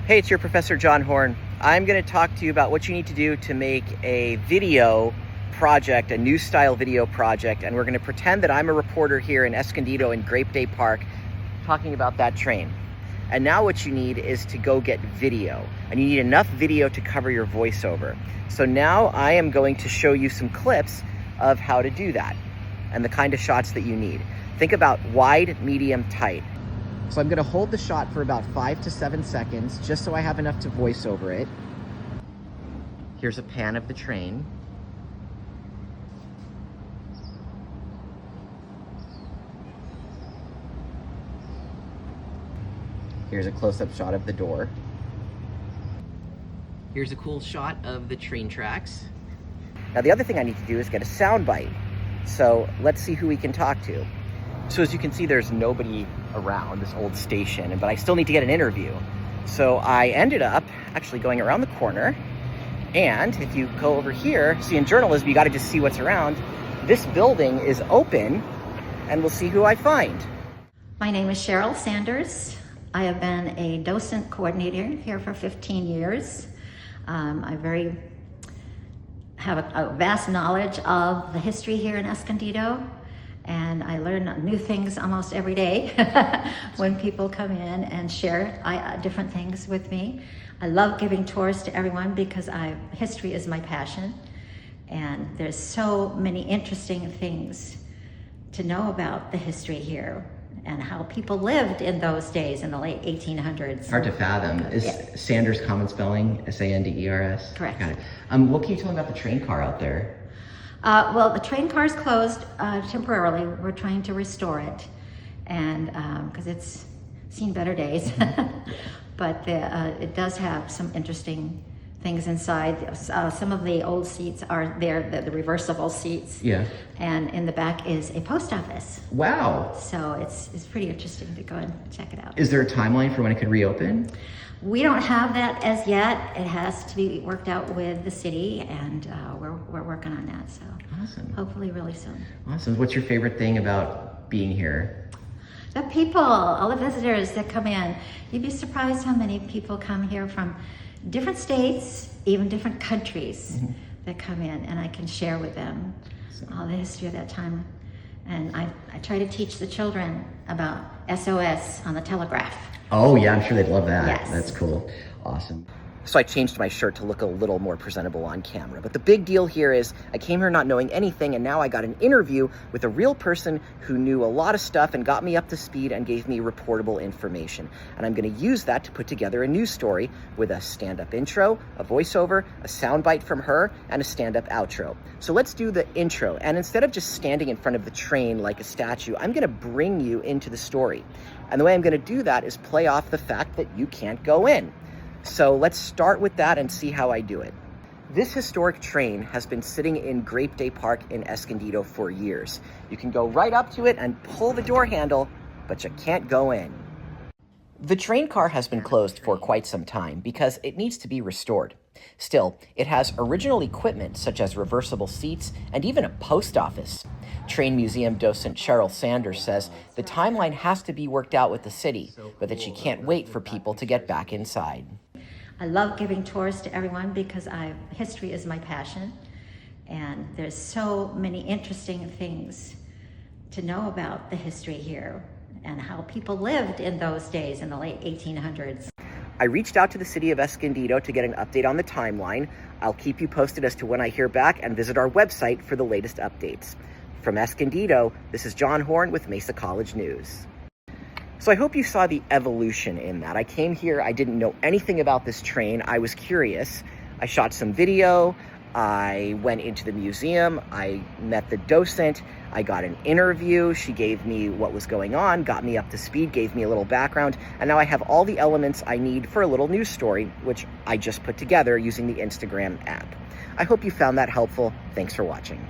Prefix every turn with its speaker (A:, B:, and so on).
A: Hey, it's your Professor John Horn. I'm going to talk to you about what you need to do to make a video project, a new style video project, and we're going to pretend that I'm a reporter here in Escondido in Grape Day Park talking about that train. And now what you need is to go get video, and you need enough video to cover your voiceover. So now I am going to show you some clips of how to do that and the kind of shots that you need. Think about wide, medium, tight. So I'm going to hold the shot for about 5 to 7 seconds, just so I have enough to voice over it. Here's a pan of the train. Here's a close-up shot of the door. Here's a cool shot of the train tracks. Now the other thing I need to do is get a sound bite. So let's see who we can talk to. So as you can see, there's nobody around this old station, but I still need to get an interview. So I ended up actually going around the corner, and if you go over here, see, in journalism, you gotta just see what's around. This building is open, and we'll see who I find.
B: My name is Cheryl Sanders. I have been a docent coordinator here for 15 years. I have a vast knowledge of the history here in Escondido, and I learn new things almost every day when people come in and share different things with me. I love giving tours to everyone because history is my passion, and there's so many interesting things to know about the history here and how people lived in those days in the late 1800s.
A: Hard to fathom. Is
B: Yes.
A: Sanders common spelling? S-A-N-D-E-R-S?
B: Correct.
A: Got it. What can you tell me about the train car out there?
B: Well, the train car's closed temporarily. We're trying to restore it, and because it's seen better days. But it does have some interesting things inside. Some of the old seats are there, the reversible seats.
A: Yeah.
B: And in the back is a post office.
A: Wow.
B: So it's pretty interesting to go and check it out.
A: Is there a timeline for when it could reopen?
B: We don't have that as yet. It has to be worked out with the city, and we're working on that. So
A: Awesome.
B: hopefully really soon.
A: Awesome. What's your favorite thing about being here?
B: The people, all the visitors that come in. You'd be surprised how many people come here from different states, even different countries that come in, and I can share with them all the history of that time. And I try to teach the children about SOS on the telegraph.
A: Oh yeah, I'm sure they'd love that.
B: Yes.
A: That's cool. Awesome. So I changed my shirt to look a little more presentable on camera. But the big deal here is I came here not knowing anything, and now I got an interview with a real person who knew a lot of stuff and got me up to speed and gave me reportable information. And I'm going to use that to put together a news story with a stand-up intro, a voiceover, a soundbite from her, and a stand-up outro. So let's do the intro. And instead of just standing in front of the train like a statue, I'm going to bring you into the story. And the way I'm going to do that is play off the fact that you can't go in. So let's start with that and see how I do it. This historic train has been sitting in Grape Day Park in Escondido for years. You can go right up to it and pull the door handle, but you can't go in. The train car has been closed for quite some time because it needs to be restored. Still, it has original equipment such as reversible seats and even a post office. Train Museum docent Cheryl Sanders says the timeline has to be worked out with the city, but that she can't wait for people to get back inside.
B: I love giving tours to everyone because history is my passion, and there's so many interesting things to know about the history here and how people lived in those days in the late 1800s.
A: I reached out to the city of Escondido to get an update on the timeline. I'll keep you posted as to when I hear back, and visit our website for the latest updates. From Escondido, this is John Horn with Mesa College News. So I hope you saw the evolution in that. I came here, I didn't know anything about this train. I was curious. I shot some video. I went into the museum. I met the docent. I got an interview. She gave me what was going on, got me up to speed, gave me a little background, and now I have all the elements I need for a little news story, which I just put together using the Instagram app. I hope you found that helpful. Thanks for watching.